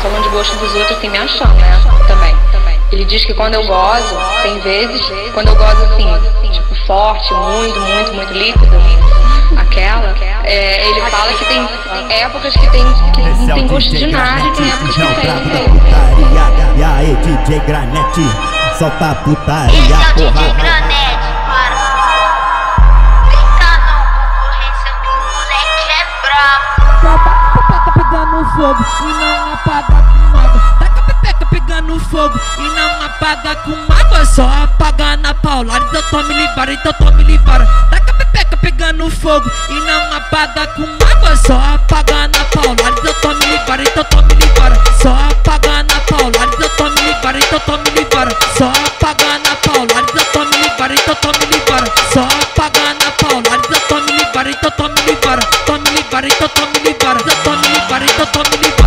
falando de gosto dos outros, assim, me achando, né? Também. Ele diz que quando eu gozo, tem vezes, quando eu gozo assim, tipo, forte, muito líquido, ele fala que tem épocas que não tem gosto de nada e tem épocas que tem. E aí, DJ Granete, solta a putaria, esse é o porra. DJ Granete, para. Brinca não, concorrência que o moleque é brabo. Taca pegando fogo e não apaga com água. Taca pepeca pegando fogo e não apaga com água. Só apaga na paulada, então tome livara, então tome livara. Taca pepeca pegando fogo e não apaga com água. Só apaga na paulada, então tome livara, então tome livara. Só apaga na paulada, então tome livara, então tome livara. Só apaga na paulada, então tome livara, então tome livara. Só apaga na paulada, então tome livara, então tome livara. Tome livara, então tome livara. Então tome livara, então tome livara.